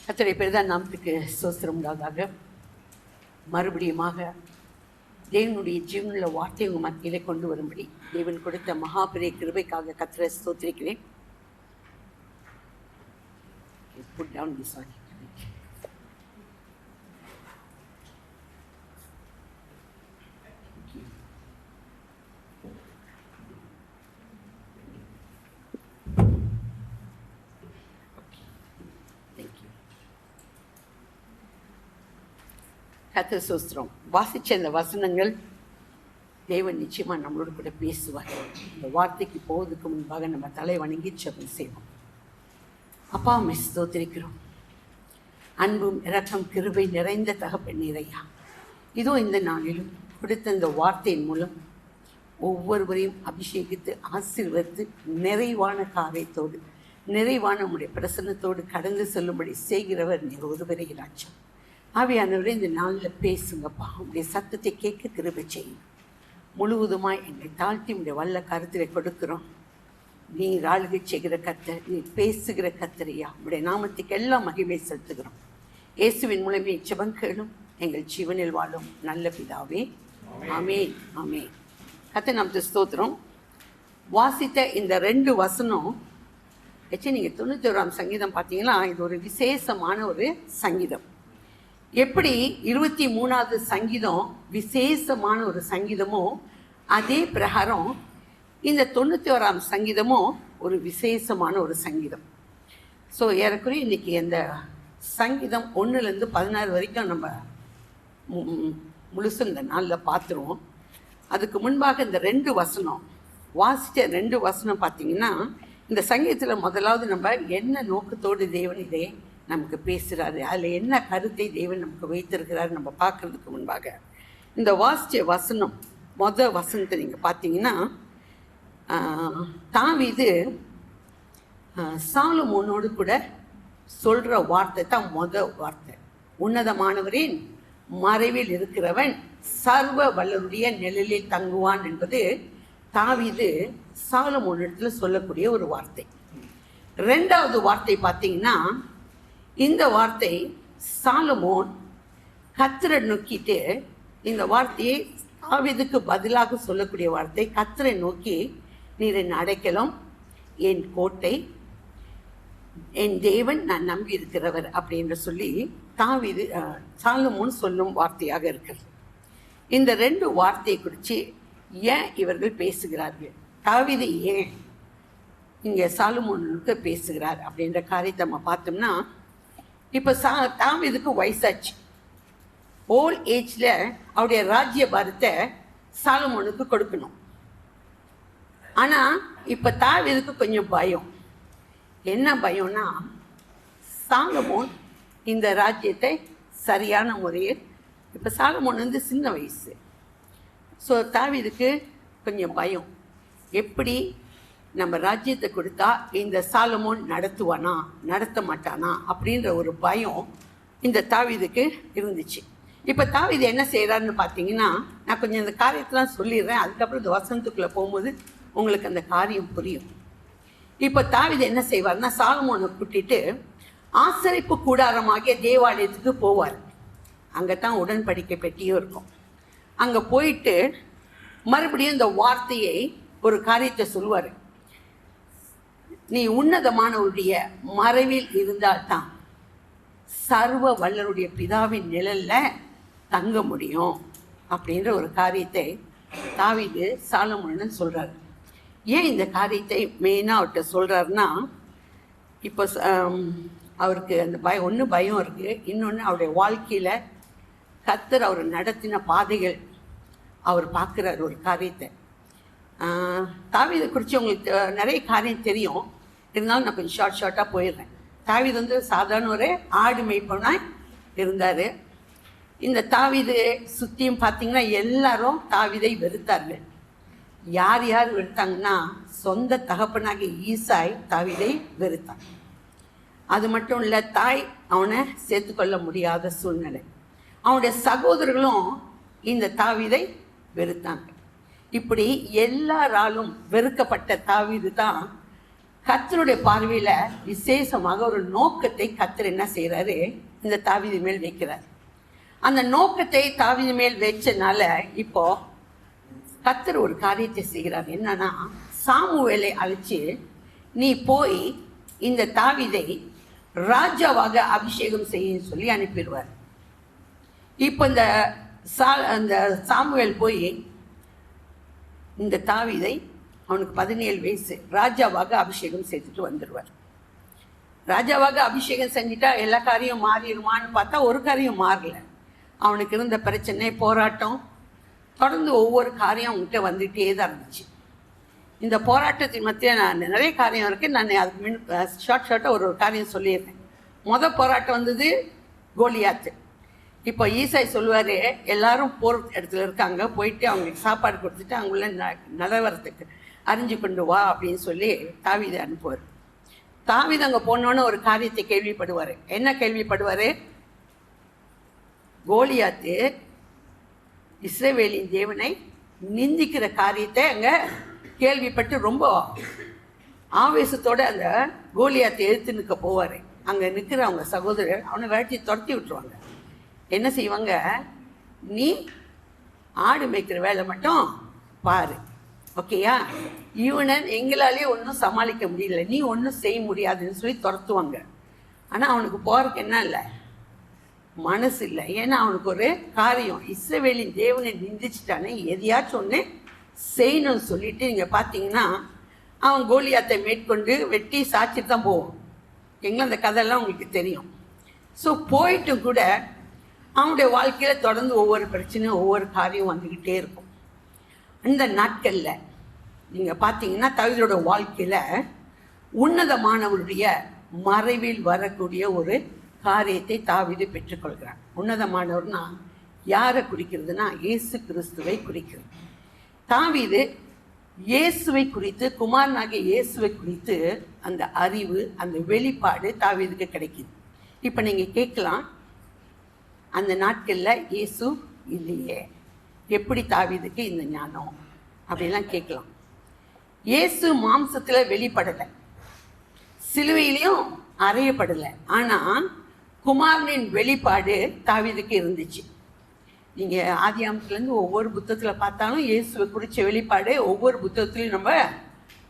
கர்த்தருடைய பெரிதான நாமத்துக்கு ஸ்தோத்திரம் உண்டாவதாக. மறுபடியுமாக தேவனுடைய ஜீவனுள்ள வார்த்தை உங்கள் மத்தியிலே கொண்டு வரும்படி தேவன் கொடுத்த மகாபெரிய கிருபைக்காக கர்த்தரை ஸ்தோத்திரிக்கிறேன். Put down this one. கர்த்தர் ஸ்தோத்திரம். வாசிச்ச இந்த வசனங்கள் தேவன் நிச்சயமா நம்மளோட கூட பேசுவார். இந்த வார்த்தைக்கு போவதுக்கு முன்பாக நம்ம தலை வணங்கி ஜெபம் செய்வோம். அப்பா, உம்மை ஸ்தோத்திரிக்கிறோம். அன்பும் இரக்கம் கிருபை நிறைந்த தகப்பன் நிறையா, இதோ இந்த நாளிலும் கொடுத்த இந்த வார்த்தையின் மூலம் ஒவ்வொருவரையும் அபிஷேகித்து ஆசீர்வதித்து நிறைவான காரியத்தோடு நிறைவான உடைய பிரசன்னத்தோடு கடந்து செல்லும்படி செய்கிறவர் நீர் ஒருவரே ராஜா. ஆவியானவரே, இந்த நாளில் பேசுங்கப்பா. உடைய சத்தத்தை கேட்க கிருபை செய்யும். முழுவதுமாய் என்னை தாழ்த்தி உடைய வல்ல கருத்திலே கொடுக்கிறோம். நீர் ஆளுகை செய்கிற கர்த்தர், நீர் பேசுகிற கர்த்தரையா, உடைய நாமத்துக்கு எல்லாம் மகிமை செலுத்துகிறோம். இயேசுவின் மூலமே ஜெபம் கேளும் எங்கள் ஜீவனில் வாழும் நல்ல பிதாவே, ஆமென் ஆமென். கர்த்தர் நாமத்துக்கு ஸ்தோத்திரம். வாசித்த இந்த 2 வசனம் நீங்கள் 91ஆம் சங்கீதம் பார்த்தீங்கன்னா இது ஒரு விசேஷமான ஒரு சங்கீதம். எப்படி 23வது சங்கீதம் விசேஷமான ஒரு சங்கீதமோ அதே பிரகாரம் இந்த 91ஆம் சங்கீதமும் ஒரு விசேஷமான ஒரு சங்கீதம். ஸோ ஏறக்குறைய இன்றைக்கி இந்த சங்கீதம் 1லேருந்து 16 வரைக்கும் நம்ம முழுசு இந்த நாளில் பார்த்துருவோம். அதுக்கு முன்பாக இந்த 2 வசனம் வாசித்த 2 வசனம் பார்த்திங்கன்னா, இந்த சங்கீதத்தில் முதலாவது நம்ம என்ன நோக்கத்தோடு தேவன் இதை நமக்கு பேசுகிறாரு, அதில் என்ன கருத்தை தேவன் நமக்கு வைத்திருக்கிறாரு நம்ம பார்க்குறதுக்கு முன்பாக இந்த வாசித்த வசனம் வசனத்தை நீங்கள் பார்த்தீங்கன்னா, தாவீது சாலமோனோடு கூட சொல்கிற வார்த்தை தான் வார்த்தை. உன்னதமானவரின் மறைவில் இருக்கிறவன் சர்வ வல்லருடைய நிழலில் தங்குவான் என்பது தாவீது சாலமோனிடத்தில் சொல்லக்கூடிய ஒரு வார்த்தை. 2வது வார்த்தை பார்த்தீங்கன்னா, இந்த வார்த்தை சாலமோன் கர்த்தரை நோக்கிட்டு இந்த வார்த்தையை தாவீதுக்கு பதிலாக சொல்லக்கூடிய வார்த்தை. கர்த்தரை நோக்கி, நீர் என் அடைக்கலம், என் கோட்டை, என் தேவன், நான் நம்பி இருக்கிறவர் அப்படின்னு சொல்லி தாவீது சாலமோன் சொல்லும் வார்த்தையாக இருக்கிறது. இந்த 2 வார்த்தையை குறித்து ஏன் இவர்கள் பேசுகிறார்கள், தாவீது ஏன் இங்கே சாலமோனுக்கு பேசுகிறார் அப்படின்ற காரியத்தை நம்ம பார்த்தோம்னா, இப்போ தாவீதுக்கு வயசாச்சு. ஓல்ட் ஏஜில் அவருடைய ராஜ்ய பாரத்தை சாலமோனுக்கு கொடுக்கணும். ஆனால் இப்போ தாவீதுக்கு கொஞ்சம் பயம். என்ன பயம்னா, சாலமோன் இந்த ராஜ்யத்தை சரியான முறையில், இப்போ சாலமோன் வந்து சின்ன வயசு. ஸோ தாவீதுக்கு கொஞ்சம் பயம். எப்படி நம்ம ராஜ்யத்தை கொடுத்தா இந்த சாலமோன் நடத்துவானா நடத்த மாட்டானா அப்படின்ற ஒரு பயம் இந்த தாவீதுக்கு இருந்துச்சு. இப்போ தாவீது என்ன செய்கிறாருன்னு பார்த்தீங்கன்னா, நான் கொஞ்சம் இந்த காரியத்தெலாம் சொல்லிடுறேன், அதுக்கப்புறம் இந்த வசனத்துக்குள்ளே போகும்போது உங்களுக்கு அந்த காரியம் புரியும். இப்போ தாவீது என்ன செய்வார்னா, சாலமோனை கூட்டிட்டு ஆசரிப்பு கூடாரமாகிய தேவாலயத்துக்கு போவார். அங்கே தான் உடன்படிக்கை பெட்டியும் இருக்கும். அங்கே போயிட்டு மறுபடியும் இந்த வார்த்தையை ஒரு காரியத்தை சொல்லுவார். நீ உன்னதமானவருடைய மறைவில் இருந்தால்தான் சர்வ வல்லருடைய பிதாவின் நிழலில் தங்க முடியும் அப்படின்ற ஒரு காரியத்தை தாவீது சாலமோன்னு சொல்கிறார். ஏன் இந்த காரியத்தை மெயினாக அவர்கிட்ட சொல்கிறாருன்னா, இப்போ அவருக்கு அந்த பயம் இருக்குது, இன்னொன்று அவருடைய வாழ்க்கையில் கர்த்தர் அவர் நடத்தின பாதைகள் அவர் பார்க்குறார் ஒரு காரியத்தை. தாவீதை குறித்து உங்களுக்கு நிறைய காரியம் தெரியும், இருந்தாலும் நான் கொஞ்சம் ஷார்ட்டாக போயிடுறேன். தாவீது வந்து சாதாரண ஒரு ஆடு மேய்ப்பனாய் இருந்தார். இந்த தாவீது சுற்றியும் பார்த்தீங்கன்னா எல்லாரும் தாவீதை வெறுத்தார்கள். யார் யார் வெறுத்தாங்கன்னா, சொந்த தகப்பனாகிய ஈசாய் தாவீதை வெறுத்தான். அது மட்டும் இல்லை, தாய் அவனை சேர்த்துக்கொள்ள முடியாத சூழ்நிலை. அவனுடைய சகோதரர்களும் இந்த தாவீதை வெறுத்தாங்க. இப்படி எல்லாராலும் வெறுக்கப்பட்ட தாவீது தான் கர்த்தருடைய பார்வையில விசேஷமாக ஒரு நோக்கத்தை கர்த்தர் என்ன செய்யறாரு, இந்த தாவீது மேல் வைக்கிறார். அந்த நோக்கத்தை தாவீது மேல் வச்சனால இப்போ கர்த்தர் ஒரு காரியத்தை செய்கிறார். என்னன்னா, சாமுவேலை அழைச்சு நீ போய் இந்த தாவீதை ராஜாவாக அபிஷேகம் செய்ய சொல்லி அனுப்பிடுவார். இப்போ அந்த சாமுவேல் போய் இந்த தாவீதை, அவனுக்கு 17 வயசு, ராஜாவாக அபிஷேகம் செய்துட்டு வந்துடுவார். ராஜாவாக அபிஷேகம் செஞ்சுட்டா எல்லா காரியம் மாறிடுமான்னு பார்த்தா ஒரு காரியம் மாறல. அவனுக்கு இருந்த பிரச்சனை, போராட்டம், தொடர்ந்து ஒவ்வொரு காரியம் அவங்ககிட்ட வந்துகிட்டே தான் இருந்துச்சு. இந்த போராட்டத்தின் மத்தியில் நான் நிறைய காரியம் இருக்குது. நான் அதுக்கு ஷார்ட்டாக ஒரு காரியம் சொல்லிடுறேன். போராட்டம் வந்தது கோலியாத்து. இப்போ ஈசாய் சொல்லுவார், எல்லாரும் போர் இடத்துல இருக்காங்க, போயிட்டு அவங்களுக்கு சாப்பாடு கொடுத்துட்டு அவங்கள நிலவரத்துக்கு அறிஞ்சு கொண்டு வா அப்படின்னு சொல்லி தாவீதை அனுப்புவார். தாவீது அங்கே போனோன்னு ஒரு காரியத்தை கேள்விப்படுவார். என்ன கேள்விப்படுவார்? கோலியாத்து இஸ்ரவேலின் தேவனை நிந்திக்கிற காரியத்தை அங்கே கேள்விப்பட்டு ரொம்ப ஆவேசத்தோடு அந்த கோலியாத்தை எழுத்து நிற்க போவார். அங்கே நிற்கிற அவங்க சகோதரர் அவனை விரட்டி துரத்தி விட்டுருவாங்க. என்ன செய்வாங்க, நீ ஆடு மேய்க்கிற வேலை மட்டும் பாரு, ஓகேயா, இவனை எங்களாலே ஒன்றும் சமாளிக்க முடியல, நீ ஒன்றும் செய்ய முடியாதுன்னு சொல்லி துரத்துவாங்க. ஆனால் அவனுக்கு போகிறதுக்கு என்ன இல்லை, மனசு இல்லை. ஏன்னா அவனுக்கு ஒரு காரியம், இஸ்ரவேலின் தேவனை நிந்திச்சிட்டானே, எதையாச்சும் ஒன்று செய்யணும்னு சொல்லிட்டு நீங்கள் பார்த்தீங்கன்னா அவன் கோலியாத்தை மேற்கொண்டு வெட்டி சாச்சிட்டு தான் போவான். எங்களை அந்த கதையெல்லாம் உங்களுக்கு தெரியும். ஸோ போயிட்டும் கூட அவனுடைய வாழ்க்கையில் தொடர்ந்து ஒவ்வொரு பிரச்சனையும் ஒவ்வொரு காரியம் வந்துக்கிட்டே இருக்கும். அந்த நாட்களில் நீங்கள் பார்த்தீங்கன்னா தாவீதோட வாழ்க்கையில் உன்னதமானவருடைய மறைவில் வரக்கூடிய ஒரு காரியத்தை தாவீது பெற்றுக்கொள்கிறான். உன்னதமானவர்னா யாரை குறிக்கிறதுனா இயேசு கிறிஸ்துவை குறிக்கிறது. தாவீது இயேசுவை குறித்து, குமாரனாகிய இயேசுவை குறித்து அந்த அறிவு, அந்த வெளிப்பாடு தாவீதுக்கு கிடைக்குது. இப்போ நீங்கள் கேட்கலாம், அந்த நாட்களில் இயேசு இல்லையே, எப்படி தாவீதுக்கு இந்த ஞானம் அப்படிலாம் கேட்கலாம். இயேசு மாம்சத்தில் வெளிப்படலை, சிலுவையிலையும் அறையப்படலை. ஆனால் குமாரனின் வெளிப்பாடு தாவீதுக்கு இருந்துச்சு. நீங்கள் ஆதியாமத்துலேருந்து ஒவ்வொரு புத்தகத்தில் பார்த்தாலும் இயேசுவை குறித்த வெளிப்பாடு ஒவ்வொரு புத்தகத்துலையும் நம்ம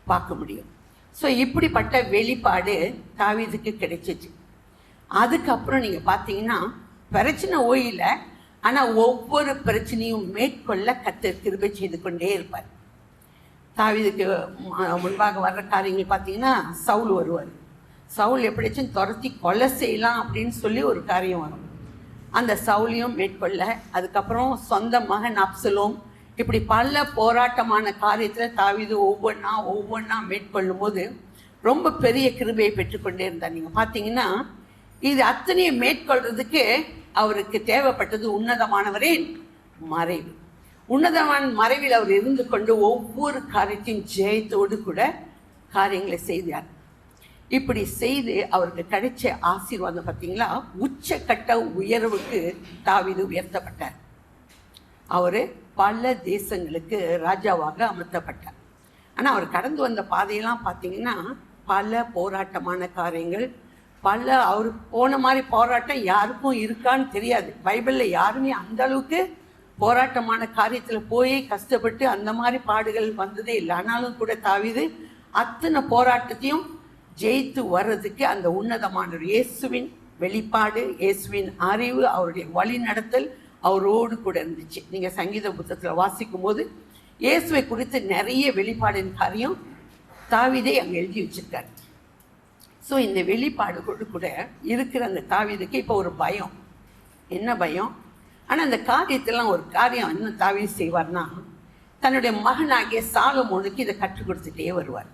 பார்க்க முடியும். ஸோ இப்படிப்பட்ட வெளிப்பாடு தாவீதுக்கு கிடைச்சிச்சு. அதுக்கப்புறம் நீங்கள் பார்த்தீங்கன்னா பிரச்சனை ஓயில, ஆனால் ஒவ்வொரு பிரச்சனையும் மேற்கொள்ள கர்த்தர் கிருபை செய்து கொண்டே இருப்பார். தாவீதுக்கு முன்பாக வர்ற காரியங்கள் பார்த்தீங்கன்னா சவுல் வருவார். சவுல் எப்படியாச்சும் துரத்தி கொலை செய்யலாம் அப்படின்னு சொல்லி ஒரு காரியம் வரும். அந்த சவுலையும் மேற்கொள்ள, அதுக்கப்புறம் சொந்த மகன் அப்சலோம், இப்படி பல போராட்டமான காரியத்தில் தாவீது ஒவ்வொன்றா மேற்கொள்ளும் போது ரொம்ப பெரிய கிருபையை பெற்றுக்கொண்டே இருந்தார். நீங்கள் பார்த்தீங்கன்னா இது அத்தனையும் மேற்கொள்றதுக்கு அவருக்கு தேவைப்பட்டது உன்னதமானவரின் மறைவு. உன்னதமான மறைவில் அவர் இருந்து கொண்டு ஒவ்வொரு காரியத்தையும் ஜெயத்தோடு கூட காரியங்களை செய்தார். இப்படி செய்து அவருக்கு கிடைச்ச ஆசீர்வாதம் பார்த்தீங்களா, உச்சக்கட்ட உயர்வுக்கு தாவீது உயர்த்தப்பட்டார். அவர் பல தேசங்களுக்கு ராஜாவாக அமர்த்தப்பட்டார். ஆனால் அவர் கடந்து வந்த பாதையெல்லாம் பார்த்தீங்கன்னா பல போராட்டமான காரியங்கள், அவர் போன மாதிரி போராட்டம் யாருக்கும் இருக்கான்னு தெரியாது. பைபிளில் யாருமே அந்த அளவுக்கு போராட்டமான காரியத்தில் போய் கஷ்டப்பட்டு அந்த மாதிரி பாடுகள் வந்ததே இல்லை. ஆனாலும் கூட தாவீது அத்தனை போராட்டத்தையும் ஜெயித்து வர்றதுக்கு அந்த உன்னதமான இயேசுவின் வெளிப்பாடு, இயேசுவின் அறிவு, அவருடைய வழி நடத்தல் அவரோடு கூட இருந்துச்சு. நீங்கள் சங்கீத புத்தகத்தில் வாசிக்கும் போது இயேசுவை குறித்து நிறைய வெளிப்பாடின் காரியம் தாவீதை அங்கே எழுதி வச்சிருக்காரு. ஸோ இந்த வெளிப்பாடுகளோடு கூட இருக்கிற அந்த தாவீதுக்கு இப்போ ஒரு பயம். என்ன பயம்? ஆனால் அந்த காரியத்திலாம் ஒரு காரியம் என்ன தாவீது செய்வார்னா, தன்னுடைய மகனாகிய சாலமோனுக்கு இதை கற்றுக் கொடுத்துட்டே வருவார்.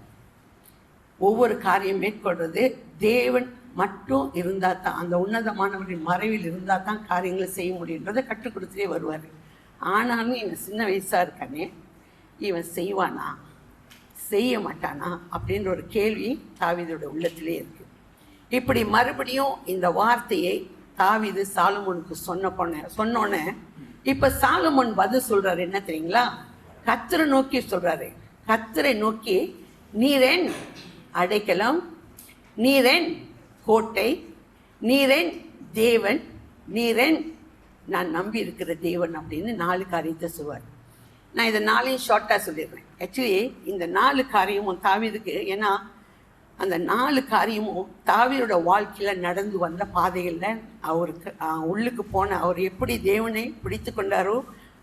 ஒவ்வொரு காரியம் மேற்கொள்வது தேவன் மட்டும் இருந்தால் தான், அந்த உன்னதமானவரின் மறைவில் இருந்தால் தான் காரியங்களை செய்ய முடியுன்றதை கற்றுக் கொடுத்துட்டே வருவார். ஆனாலும் இவன் சின்ன வயசாக இருக்கானே, இவன் செய்வானா செய்ய மாட்டானா அப்படின்ற ஒரு கேள்வி தாவீதோட உள்ளத்திலே இருக்கு. இப்படி மறுபடியும் இந்த வார்த்தையை தாவீது சாலமோனுக்கு சொன்னோன்னே இப்போ சாலமோன் பதில் சொல்றாரு. என்ன தெரியுங்களா? கர்த்தரை நோக்கி சொல்றாரு. கர்த்தரை நோக்கி, நீரேன் அடைக்கலம், நீரென் கோட்டை, நீரென் தேவன், நீரென் நான் நம்பி இருக்கிற தேவன் அப்படின்னு 4 காரியத்தை சொல்வார். நான் இதை 4ஐயும் ஷார்ட்டாக சொல்லிடுறேன். ஆக்சுவலி இந்த 4 காரியமும் தாவீதுக்கு, ஏன்னா அந்த 4 காரியமும் தாவீதோட வாழ்க்கையில் நடந்து வந்த பாதைகளில் அவருக்கு உள்ளுக்கு போன அவர் எப்படி தேவனை பிடித்து கொண்டாரோ,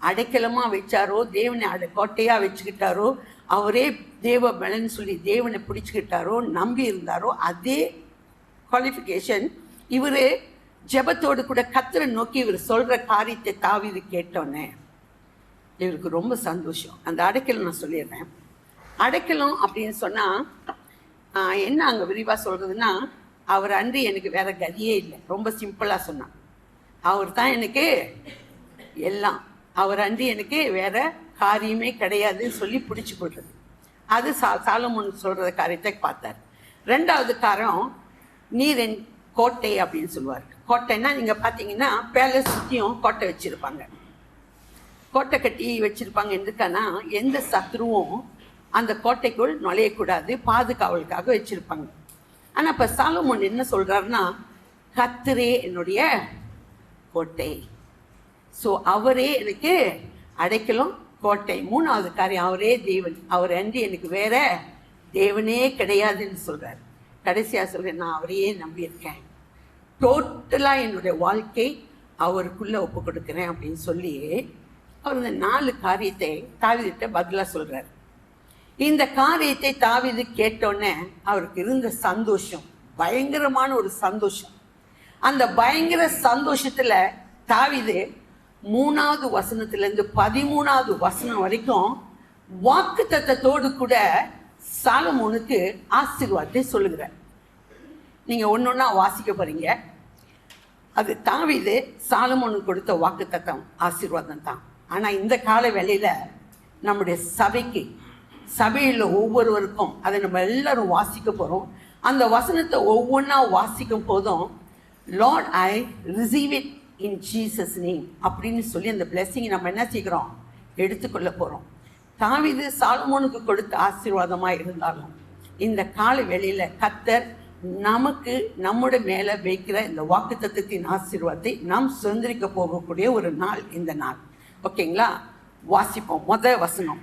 அடைக்கலமாக வச்சாரோ, தேவனை கோட்டையாக வச்சுக்கிட்டாரோ, அவரே தேவ பலன்னு சொல்லி தேவனை பிடிச்சிக்கிட்டாரோ, நம்பி இருந்தாரோ, அதே குவாலிஃபிகேஷன் இவர் ஜெபத்தோடு கூட கர்த்தரை நோக்கி இவர் சொல்கிற காரியத்தை தாவீது கேட்டோன்னே இவருக்கு ரொம்ப சந்தோஷம். அந்த அடைக்கலம் நான் சொல்லிடுறேன். அடைக்கலம் அப்படின்னு சொன்னால் என்ன அங்கே விரிவாக சொல்கிறதுன்னா, அவர் அன்று எனக்கு வேற கதியே இல்லை. ரொம்ப சிம்பிளாக சொன்னான், அவர் தான் எனக்கு எல்லாம், அவர் அன்று எனக்கு வேற காரியமே கிடையாதுன்னு சொல்லி பிடிச்சி கொள்வது. அது சாலமோன் சொல்கிற காரியத்தை பார்த்தார். 2வது காரம் நீரென் கோட்டை அப்படின்னு சொல்லுவார். கோட்டைன்னா நீங்கள் பார்த்தீங்கன்னா பேலஸ் சுற்றியும் கோட்டை வச்சுருப்பாங்க, கோட்டை கட்டி வச்சுருப்பாங்க. எதுக்கானா எந்த சத்ருவும் அந்த கோட்டைக்குள் நுழையக்கூடாது, பாதுகாவலுக்காக வச்சுருப்பாங்க. ஆனால் இப்போ சாலமோன் என்ன சொல்கிறாருன்னா, கர்த்தரே என்னுடைய கோட்டை. ஸோ அவரே எனக்கு அடைக்கலம், கோட்டை. 3வது காரியம் அவரே தேவன், அவர் அன்றி எனக்கு வேற தேவனே கிடையாதுன்னு சொல்கிறார். கடைசியாக சொல்கிறேன், நான் அவரையே நம்பியிருக்கேன், டோட்டலாக என்னுடைய வாழ்க்கை அவருக்குள்ளே ஒப்பு கொடுக்குறேன் அப்படின்னு சொல்லி அவர் இந்த 4 காரியத்தை தாவீதுகிட்ட பதிலாக சொல்கிறார். இந்த காரியத்தை தாவீது கேட்டோன்னே அவருக்கு இருந்த சந்தோஷம் பயங்கரமான ஒரு சந்தோஷம். அந்த பயங்கர சந்தோஷத்தில் தாவீது 3வது வசனத்திலேருந்து 13வது வசனம் வரைக்கும் வாக்குத்தத்தத்தோடு கூட சாலமோனுக்கு ஆசீர்வாதத்தை சொல்லுகிறார். நீங்கள் ஒன்றொன்னா வாசிக்க போகிறீங்க. அது தாவீது சாலமோனுக்கு கொடுத்த வாக்குத்தத்தம் ஆசீர்வாதம் தான். ஆனால் இந்த கால வேளையில் நம்முடைய சபையில் ஒவ்வொருவருக்கும் அதை நம்ம எல்லாரும் வாசிக்க போகிறோம். அந்த வசனத்தை ஒவ்வொன்றா வாசிக்கும் போதும் Lord I receive it in Jesus name அப்படின்னு சொல்லி அந்த பிளெஸிங்கை நம்ம என்ன செய்கிறோம், எடுத்துக்கொள்ள போகிறோம். தாவீது சாலமோனுக்கு கொடுத்த ஆசீர்வாதமாக இருந்தாலும் இந்த கால வேளையில் கர்த்தர் நமக்கு நம்முடைய மேலே வைக்கிற இந்த வாக்குத்தத்தத்தின் ஆசீர்வாதத்தை நாம் சுதந்திரிக்க போகக்கூடிய ஒரு நாள் இந்த நாள். ஓகேங்களா? வாசிப்போம். முதல் வசனம்,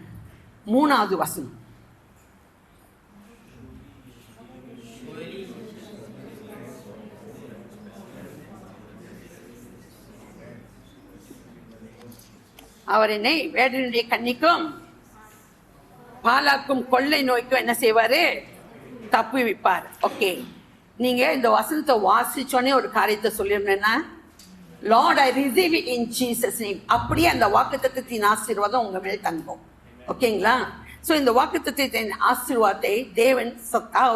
3வது வசனம். அவர் என்னை வேடனுடைய கண்ணிக்கும் பாலாக்கும் கொள்ளை நோய்க்கும் என்ன செய்வாரு, தப்பி வைப்பார். ஓகே, நீங்க இந்த வசனத்தை வாசிச்சோன்னே ஒரு காரியத்தை சொல்லிருந்தேன்னா, Lord I receive it in Jesus name, அப்படியே அந்த வாக்குத்தத்தத்தின் ஆசீர்வாதம் உங்க மேல் தங்கும். ஓகேங்களா? ஸோ இந்த வாக்குத்தத்தத்தின் ஆசீர்வாதத்தை தேவன்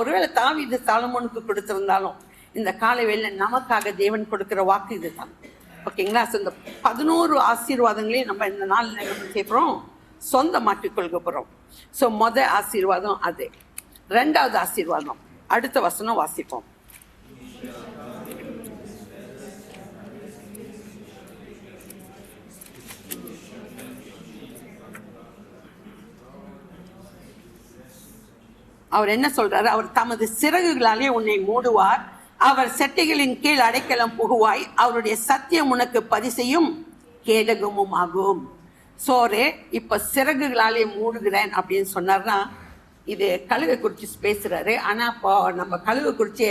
ஒருவேளை தாவீது சாலமோனுக்கு கொடுத்திருந்தாலும் இந்த காலை வேளை நமக்காக தேவன் கொடுக்கிற வாக்கு இதுதான். ஓகேங்களா? ஸோ இந்த 11 ஆசீர்வாதங்களையும் நம்ம இந்த நாள் என்ன செய்யறோம், சொந்தமாக்கிக் கொள்க போகிறோம். ஸோ ஆசீர்வாதம் அது. 2வது ஆசீர்வாதம், அடுத்த வசனம் வாசிப்போம். அவர் என்ன சொல்றாரு, அவர் தமது சிறகுகளாலே உன்னை மூடுவார், அவர் செட்டைகளின் கீழ் அடைக்கலம் புகுவாய், அவருடைய சத்தியம் உனக்கு பரிசையும் கேடகமும் ஆகும். சோரே இப்ப சிறகுகளாலே மூடுகிறேன் அப்படின்னு சொன்னார்னா, இது கழுகை குறித்து பேசுறாரு. ஆனா இப்போ நம்ம கழுகை குறித்து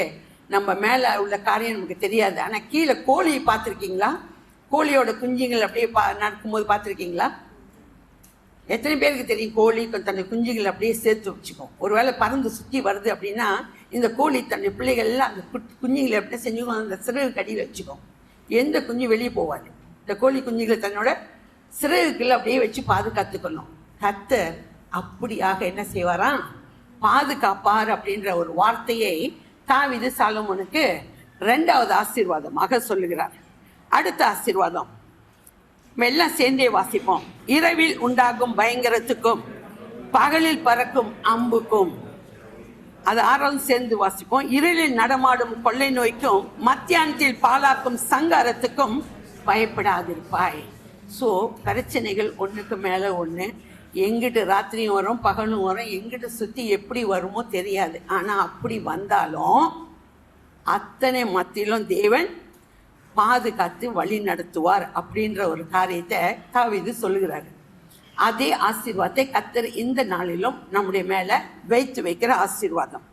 நம்ம மேல உள்ள காரியம் நமக்கு தெரியாது. ஆனா கீழே கோழியை பார்த்துருக்கீங்களா? கோழியோட குஞ்சுகள் அப்படியே நடக்கும்போது பார்த்துருக்கீங்களா? எத்தனை பேருக்கு தெரியும் கோழி தன்னுடைய குஞ்சுகளை அப்படியே சேர்த்து வச்சுக்கும். ஒருவேளை பறந்து சுற்றி வருது அப்படின்னா இந்த கோழி தன்னுடைய பிள்ளைகள்லாம் அந்த குஞ்சுகளை எப்படி செஞ்சுக்கும், அந்த சிறகு கடியில் வச்சுக்கும். எந்த குஞ்சு வெளியே போவாது. இந்த கோழி குஞ்சுகளை தன்னோட சிறகுகளை அப்படியே வச்சு பாதுகாத்துக்கணும். கர்த்தர் அப்படியாக என்ன செய்வாராம், பாதுகாப்பார் அப்படின்ற ஒரு வார்த்தையை தாவீது சாலமோனுக்கு 2வது ஆசீர்வாதமாக சொல்லுகிறார். அடுத்த ஆசீர்வாதம் எல்லாம் சேர்ந்தே வாசிப்போம். இரவில் உண்டாகும் பயங்கரத்துக்கும் பகலில் பறக்கும் அம்புக்கும், அது 6வது சேர்ந்து வாசிப்போம். இருளில் நடமாடும் கொள்ளை நோய்க்கும் மத்தியானத்தில் பாலாக்கும் சங்காரத்துக்கும் பயப்படாதிருப்பாய். ஸோ பிரச்சனைகள் ஒன்றுக்கு மேலே ஒன்று, எங்கிட்டு ராத்திரியும் வரும், பகலும் வரும், எங்கிட்ட சுற்றி எப்படி வருமோ தெரியாது. ஆனால் அப்படி வந்தாலும் அத்தனை மத்தியிலும் தேவன் பாதுகாத்து வழி நடத்துவார் அப்படின்ற ஒரு காரியத்தை தாவீது சொல்லுகிறாரு. அதே ஆசீர்வாதத்தை கர்த்தர் இந்த நாளிலும் நம்முடைய மேலே வைத்து வைக்கிற ஆசீர்வாதம்.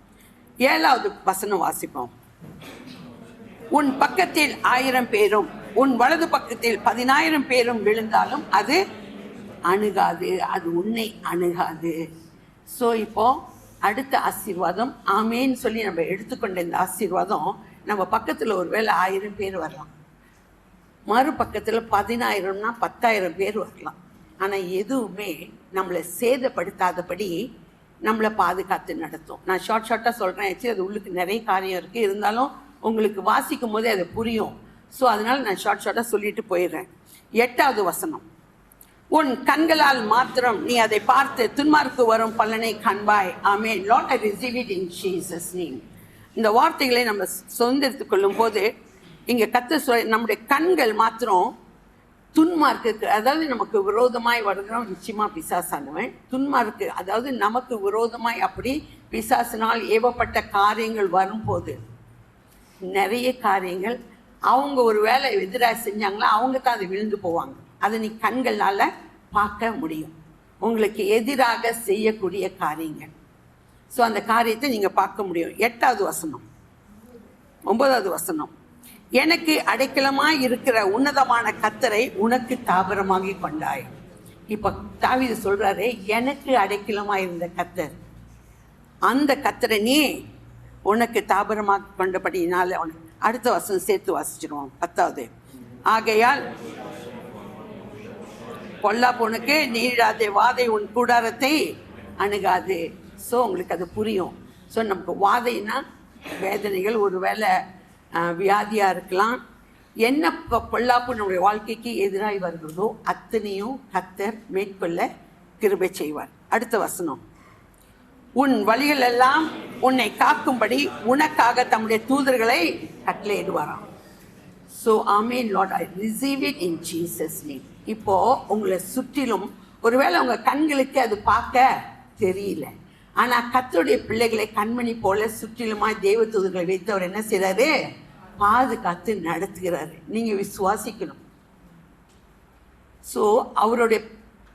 7வது வசனம் வாசிப்போம். உன் பக்கத்தில் 1000 பேரும் உன் வலது பக்கத்தில் 10,000 பேரும் விழுந்தாலும் அது அணுகாது, அது உன்னை அணுகாது. ஸோ இப்போ அடுத்த ஆசீர்வாதம் ஆமேன்னு சொல்லி நம்ம எடுத்துக்கொண்ட இந்த ஆசீர்வாதம் நம்ம பக்கத்தில் ஒரு வேளை 1000 பேர் வரலாம், மறுபக்கத்தில் 10,000னா 10,000 பேர் வரலாம். ஆனால் எதுவுமே நம்மளை சேதப்படுத்தாதபடி நம்மளை பாதுகாத்து நடத்தும். நான் ஷார்ட்டாக சொல்கிறேன், அது உள்ளுக்கு நிறைய காரியம் இருக்குது, இருந்தாலும் உங்களுக்கு வாசிக்கும் போதே அது புரியும். ஸோ அதனால் நான் ஷார்ட்டாக சொல்லிட்டு போயிடுறேன். 8வது வசனம். உன் கண்களால் மாத்திரம் நீ அதை பார்த்து துன்மார்க்கு வரும் பலனை காண்பாய். Amen. Lord, I receive it in Jesus name. இந்த வார்த்தைகளை நம்ம சுதந்திரத்துக் கொள்ளும் போது இங்கே நம்முடைய கண்கள் மாத்திரம் துன்மார்க்கு, அதாவது நமக்கு விரோதமாய் வருகிறோம் நிச்சயமாக பிசாசானவன். துன்மார்க்கு அதாவது நமக்கு விரோதமாய் அப்படி பிசாசினால் ஏவப்பட்ட காரியங்கள் வரும்போது நிறைய காரியங்கள் அவங்க ஒரு வேலை எதிராக செஞ்சாங்களா அவங்க தான் அதை விழுந்து போவாங்க. அதை நீ கண்களால் பார்க்க முடியும், உங்களுக்கு எதிராக செய்யக்கூடிய காரியங்கள். ஸோ அந்த காரியத்தை நீங்கள் பார்க்க முடியும். 8வது வசனம், 9வது வசனம். எனக்கு அடைக்கலமாய் இருக்கிற உன்னதமான கர்த்தரை உனக்கு தாபரமாகி கொண்டாய். இப்போ தாவீது சொல்றாரு, எனக்கு அடைக்கலமாய் இருந்த கர்த்தர், அந்த கர்த்தரை நீ உனக்கு தாபரமாக கொண்டபடினால உனக்கு. அடுத்த வசனம் சேர்த்து வாசிச்சிருவோம். 10வது. ஆகையால் பொல்லாப்புனுக்கு நீடாதே, வாதை உன் கூடாரத்தை அணுகாது. ஸோ உங்களுக்கு அது புரியும். ஸோ நமக்கு வாதைன்னா வேதனைகள், ஒரு வேளை வியாதியாக இருக்கலாம். என்ன பொல்லாப்பு நம்முடைய வாழ்க்கைக்கு எதிராக வருகிறதோ அத்தனையும் கர்த்தர் மேற்கொள்ள கிருபை செய்வார். அடுத்த வசனம். உன் வழிகள் எல்லாம் உன்னை காக்கும்படி உனக்காக தம்முடைய தூதர்களை கட்டளையிடுவாராம். So amen Lord, I receive it in Jesus name. இப்போ உங்களை சுற்றிலும் ஒருவேளை உங்க கண்களுக்கு அது பார்க்க தெரியல, ஆனா கர்த்தருடைய பிள்ளைகளை கண்மணி போல சுற்றிலுமாய் தேவ தூதர்களை வைத்து அவர் என்ன செய்யறாரு? பாதுகாத்து நடத்துகிறாரு. நீங்க விசுவாசிக்கணும். ஸோ அவருடைய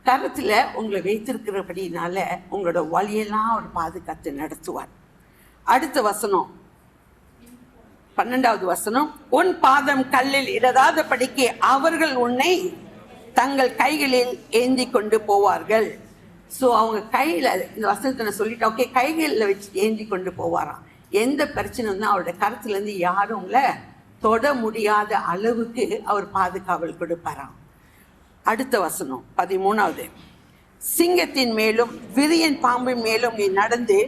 கரத்துல உங்களை வைத்திருக்கிறபடினால உங்களோட வழியெல்லாம் அவர் பாதுகாத்து நடத்துவார். அடுத்த வசனம், 12வது வசனம். உன் பாதம் கல்லில் இடராத படிக்க அவர்கள் உன்னை தங்கள் கைகளில் ஏந்தி கொண்டு போவார்கள். ஸோ அவங்க கையில் இந்த வசனத்தை நான் சொல்லிட்டேன். ஓகே, கைகளில் வச்சு ஏந்தி கொண்டு போவாராம். எந்த பிரச்சனை இருந்தால் அவருடைய கருத்துலேருந்து யாரும் உங்களை தொட முடியாத அளவுக்கு அவர் பாதுகாவல் கொடுப்பாராம். அடுத்த வசனம் 13வது. சிங்கத்தின் மேலும் விரியன் பாம்பின் மேலும் நீ நடந்து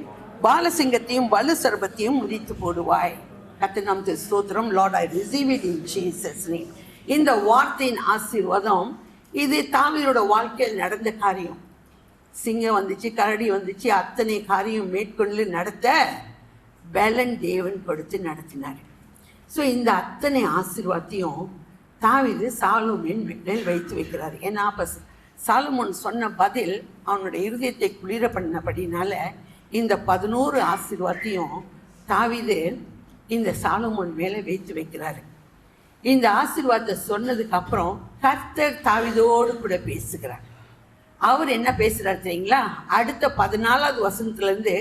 பாலசிங்கத்தையும் வலு சர்பத்தையும் முடித்து போடுவாய். கர்த்தர் நாமத்துக்கு ஸ்தோத்திரம். Lord, I receive it in Jesus name. இந்த வார்த்தையின் ஆசீர்வாதம் இது தாவீதோட வாழ்க்கையில் நடந்த காரியம். சிங்கம் வந்துச்சு, கரடி வந்துச்சு, அத்தனை காரியம் மேற்கொண்டு நடத்த பலன் தேவன் கொடுத்து நடத்தினார். ஸோ இந்த அத்தனை ஆசீர்வாதத்தையும் தாவீது சாலமோன் மேல் வைத்து வைக்கிறார். ஏன்னா அப்போ சாலமோன் சொன்ன பதில் அவனுடைய இருதயத்தை குளிர பண்ணபடினால இந்த 11 ஆசீர்வாதத்தையும் தாவீது இந்த சாலமோன் மேலே வைத்து வைக்கிறாரு. இந்த ஆசீர்வாதத்தை சொன்னதுக்கு அப்புறம் கர்த்தர் தாவீதோடு கூட பேசுகிறார். அவர் என்ன பேசுறாரு தெரியுங்களா? அடுத்த 14வது வசனத்திலிருந்து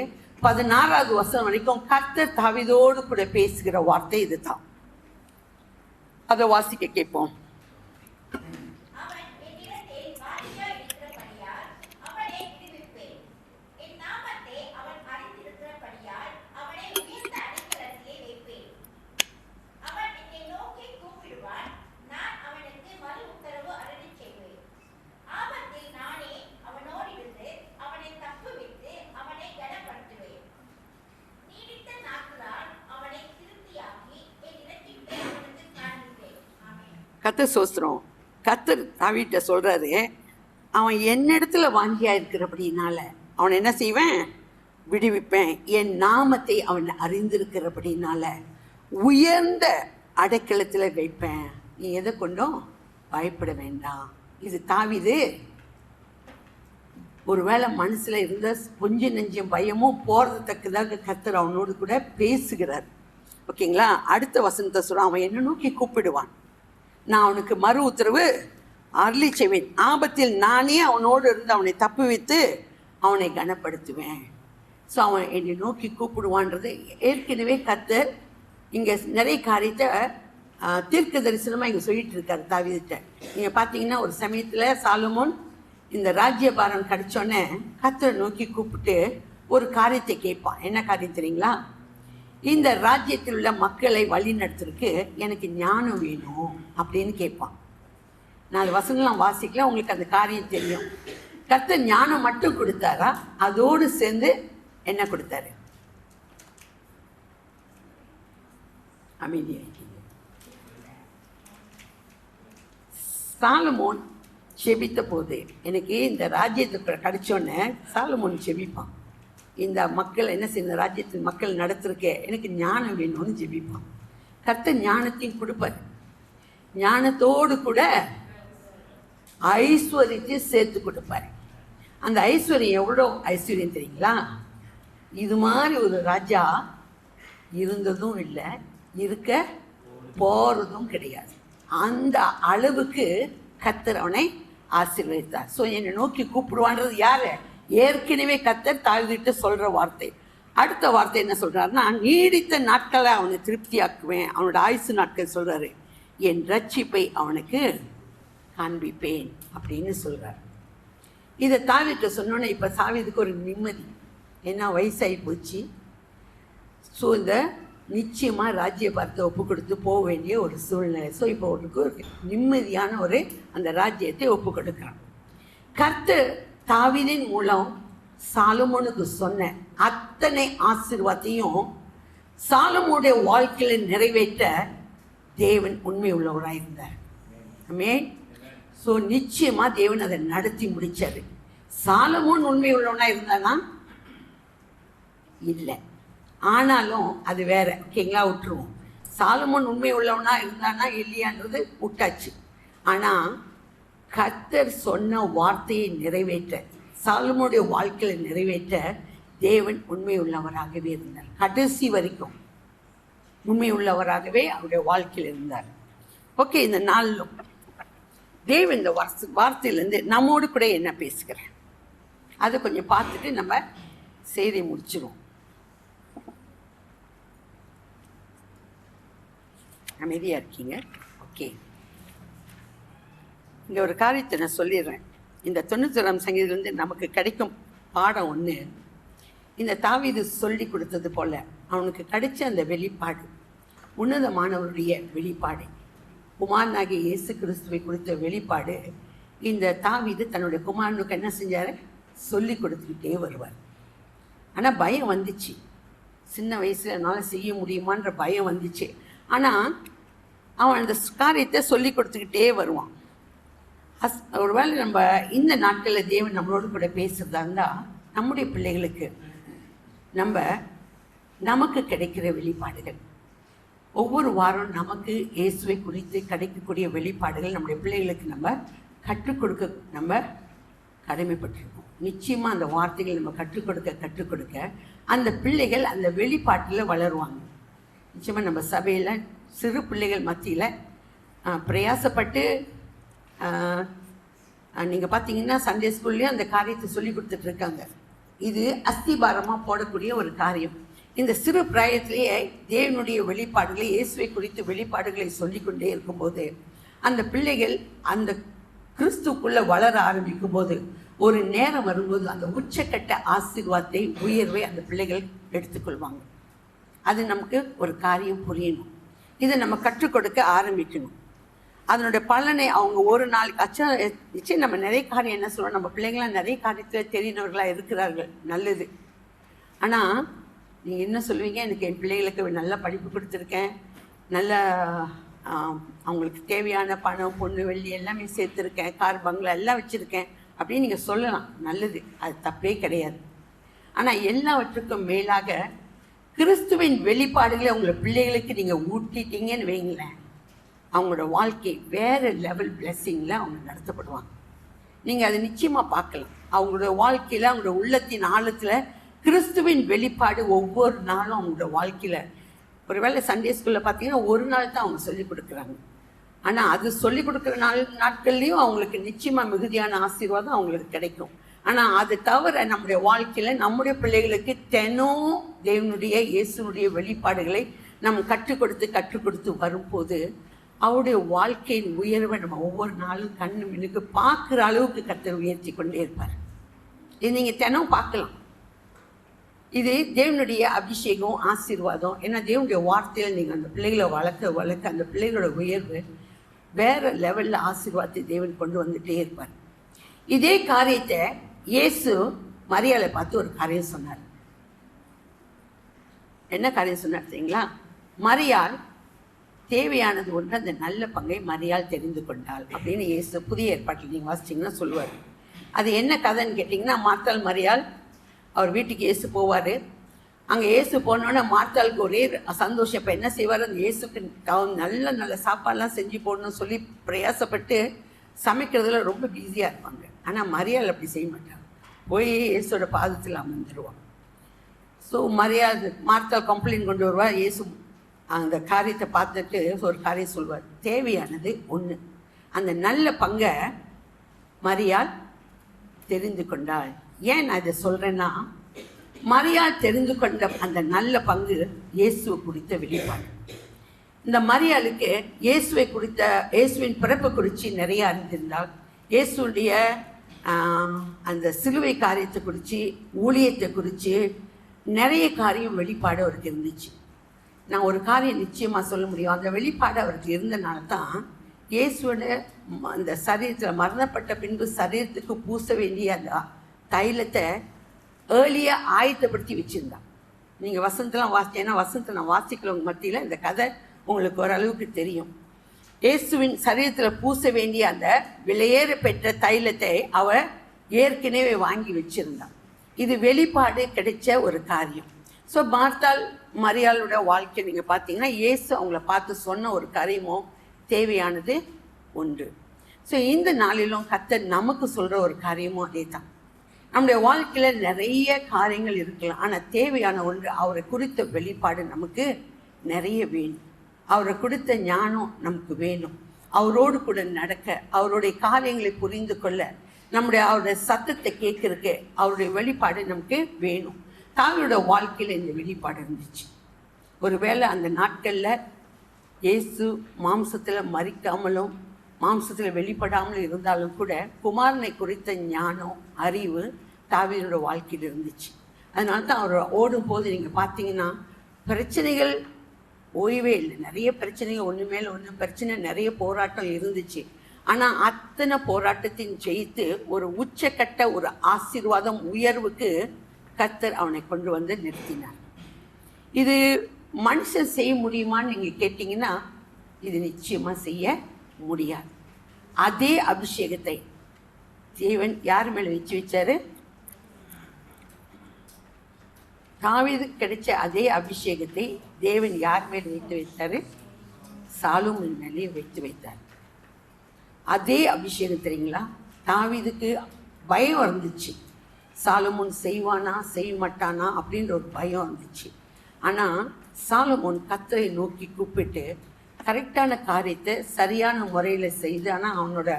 16வது வசனம் வரைக்கும் கர்த்தர் தாவீதோடு கூட பேசுகிற வார்த்தை இதுதான். அதை வாசிக்க கேட்போம். கர்த்தர் சோஸ்திரம். கர்த்தர் தாவீட்ட சொல்றாரு, அவன் என்னிடத்துல வாங்கியா இருக்கிறபடினால அவனை என்ன செய்வேன்? விடுவிப்பேன். என் நாமத்தை அவன் அறிந்திருக்கிறபடினால உயர்ந்த அடைக்கலத்தில் வைப்பேன். நீ எதை கொண்டும் பயப்பட வேண்டாம். இது தாவீது ஒருவேளை மனசுல இருந்த கொஞ்சம் நெஞ்சம் பயமும் போறதுத்தக்கதாக கர்த்தர் அவனோடு கூட பேசுகிறார். ஓகேங்களா? அடுத்த வசனத்தை சொல்றான், அவன் என்ன நோக்கி கூப்பிடுவான், நான் அவனுக்கு மறு உத்தரவு அருளி செய்வேன், ஆபத்தில் நானே அவனோடு இருந்து அவனை தப்புவித்து அவனை கனப்படுத்துவேன். ஸோ அவன் என்னை நோக்கி கூப்பிடுவான்றது ஏற்கனவே கர்த்தர் இங்கே நிறைய காரியத்தை தீர்க்க தரிசனமாக இங்கே சொல்லிட்டு இருக்காரு தாவீதுட்ட. நீங்கள் பார்த்தீங்கன்னா ஒரு சமயத்தில் சாலமோன் இந்த ராஜ்யபாரம் கிடைச்சோன்னே கர்த்தரை நோக்கி கூப்பிட்டு ஒரு காரியத்தை கேட்பான். என்ன காரியம் தெரியுங்களா? இந்த ராஜ்யத்தில் உள்ள மக்களை வழி நடத்துறதுக்கு எனக்கு ஞானம் வேணும் அப்படின்னு கேட்பான். நான் அந்த வசனம்லாம் வாசிக்கல, உங்களுக்கு அந்த காரியம் தெரியும். கர்த்தர் ஞானம் மட்டும் கொடுத்தாரா, அதோடு சேர்ந்து என்ன கொடுத்தாரு? அமைதியாக. சாலமோன் செபித்த போது, எனக்கு இந்த ராஜ்யத்துக்கு கிடைச்சோன்னே சாலமோன் செபிப்பான், இந்த மக்கள் என்ன செய்ய, ராஜ்யத்தின் மக்கள் நடத்திருக்கே எனக்கு ஞானம் வேணும்னு ஜெபிப்பான். கர்த்தர் ஞானத்தையும் கொடுப்பார். ஞானத்தோடு கூட ஐஸ்வர்யத்தை சேர்த்து கொடுப்பார். அந்த ஐஸ்வர்யம் எவ்வளோ ஐஸ்வர்யம் தெரியுங்களா? இது மாதிரி ஒரு ராஜா இருந்ததும் இல்லை, இருக்க போறதும் கிடையாது. அந்த அளவுக்கு கர்த்தர் அவனை ஆசீர்வதித்தார். ஸோ என்னை நோக்கி கூப்பிடுவான்றது யாரு? ஏற்கனவே கர்த்தர் தாவீதுகிட்ட சொல்ற வார்த்தை. அடுத்த வார்த்தை என்ன சொல்றாருன்னா, நீடித்த நாட்களை அவனை திருப்தியாக்குவேன். அவனோட ஆயுசு நாட்கள் சொல்றாரு, என் ரட்சிப்பை அவனுக்கு காண்பிப்பேன் அப்படின்னு சொல்றாரு. இதை தாவீதுகிட்ட சொன்னோன்னே இப்போ தாவீதுக்கு ஒரு நிம்மதி. ஏன்னா வயசாகி போச்சு. ஸோ இந்த நிச்சயமாக ராஜ்யபாரத்தை ஒப்பு கொடுத்து போக வேண்டிய ஒரு சூழ்நிலை. ஸோ இப்போ அவருக்கு ஒரு நிம்மதியான ஒரு அந்த ராஜ்யத்தை ஒப்பு கொடுக்குறான். கர்த்தர் தாவீதின் மூலம் சாலமோனுக்கு சொன்ன அத்தனை ஆசீர்வாதத்தையும் சாலமோனுடைய வாழ்க்கையில நிறைவேற்ற தேவன் உண்மை உள்ளவராக இருந்தார். ஆமென். ஸோ நிச்சயமா தேவன் அதை நடத்தி முடிச்சாரு. சாலமோன் உண்மை உள்ளவனா இருந்தானா? இல்லை. ஆனாலும் அது வேற. ஓகேங்களா? விட்டுருவோம். சாலமோன் உண்மை உள்ளவனா இருந்தானா இல்லையான்றது விட்டாச்சு. ஆனா கர்த்தர் சொன்ன வார்த்தையை நிறைவேற்ற, சாலமோனுடைய வாழ்க்கையை நிறைவேற்ற தேவன் உண்மை உள்ளவராகவே இருந்தார். கடைசி வரைக்கும் உண்மை உள்ளவராகவே அவருடைய வாழ்க்கையில் இருந்தார். ஓகே, இந்த நாளிலும் தேவன் இந்த வார்த்தையிலேருந்து நம்மோடு கூட என்ன பேசுகிறேன் அதை கொஞ்சம் பார்த்துட்டு நம்ம செய்தி முடிச்சிருவோம். அமைதியாக இருக்கீங்க? ஓகே, இங்கே ஒரு காரியத்தை நான் சொல்லிடுறேன். இந்த 91ஆம் சங்கீதத்திலிருந்து நமக்கு கிடைக்கும் பாடம் ஒன்று, இந்த தாவீது சொல்லி கொடுத்தது போல அவனுக்கு கிடைச்ச அந்த வெளிப்பாடு, உன்னதமானவருடைய வெளிப்பாடு, குமாரனாகிய இயேசு கிறிஸ்துவை கொடுத்த வெளிப்பாடு, இந்த தாவீது தன்னுடைய குமாரனுக்கு என்ன செஞ்சார்? சொல்லி கொடுத்துக்கிட்டே வருவார். ஆனால் பயம் வந்துச்சு. சின்ன வயசில் என்னால் செய்ய முடியுமான்ற பயம் வந்துச்சு. ஆனால் அவன் அந்த காரியத்தை சொல்லி கொடுத்துக்கிட்டே வருவான். ஒருவேளை நம்ம இந்த நாட்களில் தேவன் நம்மளோடு கூட பேசுகிறதா இருந்தால், நம்முடைய பிள்ளைகளுக்கு நமக்கு கிடைக்கிற வெளிப்பாடுகள், ஒவ்வொரு வாரம் நமக்கு இயேசுவை குறித்து கிடைக்கக்கூடிய வெளிப்பாடுகள் நம்முடைய பிள்ளைகளுக்கு நம்ம கற்றுக் கொடுக்க நம்ம கடமைப்பட்டிருக்கோம். நிச்சயமாக அந்த வார்த்தைகள் நம்ம கற்றுக் கொடுக்க அந்த பிள்ளைகள் அந்த வெளிப்பாட்டில் வளருவாங்க. நிச்சயமாக நம்ம சபையில் சிறு பிள்ளைகள் மத்தியில் பிரயாசப்பட்டு நீங்கள் பார்த்தீங்கன்னா சண்டே ஸ்கூல்லேயும் அந்த காரியத்தை சொல்லி கொடுத்துட்ருக்காங்க. இது அஸ்திபாரமாக போடக்கூடிய ஒரு காரியம். இந்த சிறு பிராயத்திலேயே தேவனுடைய வெளிப்பாடுகளை, இயேசுவை குறித்து வெளிப்பாடுகளை சொல்லிக்கொண்டே இருக்கும்போது அந்த பிள்ளைகள் அந்த கிறிஸ்துக்குள்ளே வளர ஆரம்பிக்கும் போது, ஒரு நேரம் வரும்போது அந்த உச்சக்கட்ட ஆசீர்வாதத்தை, உயர்வை அந்த பிள்ளைகள் எடுத்துக்கொள்வாங்க. அது நமக்கு ஒரு காரியம் புரியணும். இதை நம்ம கற்றுக் கொடுக்க ஆரம்பிக்கணும். அதனுடைய பலனை அவங்க ஒரு நாளைக்கு நிச்சயம் நம்ம நிறைய காரியம் என்ன சொல்கிறோம், நம்ம பிள்ளைங்களாம் நிறைய காரியத்தில் தெரிந்தவர்களாக இருக்கிறார்கள், நல்லது. ஆனால் நீங்கள் என்ன சொல்லுவீங்க, எனக்கு என் பிள்ளைகளுக்கு நல்ல படிப்பு கொடுத்துருக்கேன், நல்ல அவங்களுக்கு தேவையான பணம், பொண்ணு, வெள்ளி எல்லாமே சேர்த்துருக்கேன், கார், பங்களா எல்லாம் வச்சுருக்கேன் அப்படின்னு நீங்கள் சொல்லலாம். நல்லது, அது தப்பே கிடையாது. ஆனால் எல்லாவற்றுக்கும் மேலாக கிறிஸ்துவின் வெளிப்பாடுகளை உங்களை பிள்ளைகளுக்கு நீங்கள் ஊட்டிட்டீங்கன்னு வைங்களேன், அவங்களோட வாழ்க்கை வேறு லெவல் பிளெஸ்ஸிங்கில் அவங்க நடத்தப்படுவாங்க. நீங்கள் அதை நிச்சயமாக பார்க்கலாம். அவங்களோட வாழ்க்கையில் அவங்களோட உள்ளத்தின் ஆழத்தில் கிறிஸ்துவின் வெளிப்பாடு ஒவ்வொரு நாளும் அவங்களோட வாழ்க்கையில். ஒருவேளை சண்டே ஸ்கூலில் பார்த்தீங்கன்னா ஒரு நாள் தான் அவங்க சொல்லிக் கொடுக்குறாங்க. ஆனால் அது சொல்லிக் கொடுக்குற நாட்கள்லேயும் அவங்களுக்கு நிச்சயமாக மிகுதியான ஆசீர்வாதம் அவங்களுக்கு கிடைக்கும். ஆனால் அது தவிர நம்முடைய வாழ்க்கையில் நம்முடைய பிள்ளைகளுக்கு தினம் தேவனுடைய இயேசுனுடைய வெளிப்பாடுகளை நம்ம கற்றுக் கொடுத்து வரும்போது அவருடைய வாழ்க்கையின் உயர்வை நம்ம ஒவ்வொரு நாளும் கண்ணு மினுக்கு பார்க்குற அளவுக்கு கர்த்தர் உயர்த்தி கொண்டே இருப்பார். இது நீங்கள் தினம் பார்க்கலாம். இது தேவனுடைய அபிஷேகம், ஆசீர்வாதம். ஏன்னா தேவனுடைய வார்த்தையில் நீங்கள் அந்த பிள்ளைகளை வளர்க்க அந்த பிள்ளைகளோட உயர்வு வேறு லெவலில் ஆசீர்வாதத்தை தேவன் கொண்டு வந்துகிட்டே இருப்பார். இதே காரியத்தை இயேசு மரியாளை பார்த்து ஒரு காரியம் சொன்னார். என்ன காரியம் சொன்னார் தெரியுங்களா? மரியாள் தேவையானது ஒன்று, அந்த நல்ல பங்கை மரியாள் தெரிந்து கொண்டாள் அப்படின்னு இயேசு புதிய ஏற்பாட்டில் நீங்கள் வாசிச்சிங்கன்னா சொல்லுவார். அது என்ன கதைன்னு கேட்டிங்கன்னா, மார்த்தாள் மரியாள் அவர் வீட்டுக்கு இயேசு போவார். அங்கே இயேசு போனோன்னே மார்த்தாளுக்கு ஒரே சந்தோஷம். இப்போ என்ன செய்வார், அந்த இயேசுக்கு நல்ல நல்ல சாப்பாடெலாம் செஞ்சு போடணும்னு சொல்லி பிரயாசப்பட்டு சமைக்கிறதுல ரொம்ப பிஸியாக இருப்பாங்க. ஆனால் மரியாள் அப்படி செய்ய மாட்டாங்க. போய் இயேசோட பாதத்தில் அமர்ந்துருவாங்க. ஸோ மார்த்தாள் கம்ப்ளைண்ட் கொண்டு வருவார். இயேசு அந்த காரியத்தை பார்த்துட்டு ஒரு காரியம் சொல்வார். தேவையானது ஒன்று, அந்த நல்ல பங்கை மரியாள் தெரிந்து கொண்டாள். ஏன் நான் இதை சொல்கிறேன்னா, மரியாள் தெரிந்து கொண்ட அந்த நல்ல பங்கு இயேசுவை குறித்த வெளிப்பாடு. இந்த மரியாளுக்கு இயேசுவின் பிறப்பு குறித்து நிறைய அறிந்திருந்தால், இயேசுடைய அந்த சிலுவை காரியத்தை குறித்து, ஊழியத்தை குறித்து நிறைய காரியம் வெளிப்பாடு அவருக்கு இருந்துச்சு. நான் ஒரு காரியம் நிச்சயமாக சொல்ல முடியும், அந்த வெளிப்பாடு அவருக்கு இருந்தனால தான் இயேசுவோட அந்த சரீரத்தில் மரணப்பட்ட பின்பு சரீரத்துக்கு பூச வேண்டிய அந்த தைலத்தை ஏர்லியாக ஆயத்தப்படுத்தி வச்சுருந்தான். நீங்கள் வசந்தெலாம் வாசித்தேன்னா, வசந்தை நான் வாசிக்கிறவங்க மத்தியில் இந்த கதை உங்களுக்கு ஓரளவுக்கு தெரியும். இயேசுவின் சரீரத்தில் பூச வேண்டிய அந்த விலையேற பெற்ற தைலத்தை அவள் ஏற்கனவே வாங்கி வச்சுருந்தான். இது வெளிப்பாடு கிடைச்ச ஒரு காரியம். ஸோ மார்த்தாள் மரியாளோட வாழ்க்கை நீங்கள் பார்த்தீங்கன்னா, இயேசு அவங்கள பார்த்து சொன்ன ஒரு காரியமோ தேவையானது ஒன்று. ஸோ இந்த நாளிலும் கர்த்தர் நமக்கு சொல்கிற ஒரு காரியமும் அதே தான். நம்முடைய வாழ்க்கையில் நிறைய காரியங்கள் இருக்கலாம், ஆனால் தேவையான ஒன்று, அவரை குறித்த வெளிப்பாடு நமக்கு நிறைய வேணும். அவரை கொடுத்த ஞானம் நமக்கு வேணும். அவரோடு கூட நடக்க, அவருடைய காரியங்களை புரிந்து கொள்ள, அவருடைய சத்தத்தை கேட்கறதுக்கு அவருடைய வெளிப்பாடு நமக்கு வேணும். தாங்களோட வாழ்க்கையில் இந்த வெளிப்பாடு இருந்துச்சு. ஒருவேளை அந்த நாட்களில் இயேசு மாம்சத்தில் மறிக்காமலும் மாம்சத்தில் வெளிப்படாமலும் இருந்தாலும் கூட குமாரனை குறித்த ஞானம், அறிவு தாவீதோட வாழ்க்கையில் இருந்துச்சு. அதனால தான் அவர் ஓடும்போது நீங்கள் பார்த்தீங்கன்னா பிரச்சனைகள் ஓய்வே இல்லை. நிறைய பிரச்சனைகள், ஒன்று மேலே ஒன்று பிரச்சனை, நிறைய போராட்டம் இருந்துச்சு. ஆனால் அத்தனை போராட்டத்தின் ஜெயித்து ஒரு உச்சக்கட்ட ஒரு ஆசீர்வாதம், உயர்வுக்கு கர்த்தர் அவனை கொண்டு வந்து நிறுத்தினார். இது மனுஷன் செய்ய முடியுமான்னு நீங்கள் கேட்டிங்கன்னா, இது நிச்சயமாக செய்ய முடியாது. அதே அபிஷேகத்தை தேவன் யார் மேலே வச்சாரு? தாவீதுக்கு கிடைச்ச அதே அபிஷேகத்தை தேவன் யார் மேலே வைத்தாரு? சாலோமோன் மேலே வைத்தார். அதே அபிஷேகம் தெரியுங்களா? தாவீதுக்கு பயம் இருந்துச்சு, சாலோமோன் செய்வானா செய்ய மாட்டானா அப்படின்ற ஒரு பயம் இருந்துச்சு. ஆனால் சாலோமோன் கர்த்தரை நோக்கி கூப்பிட்டு கரெக்டான காரியத்தை சரியான முறையில் செய்து, ஆனால் அவனோட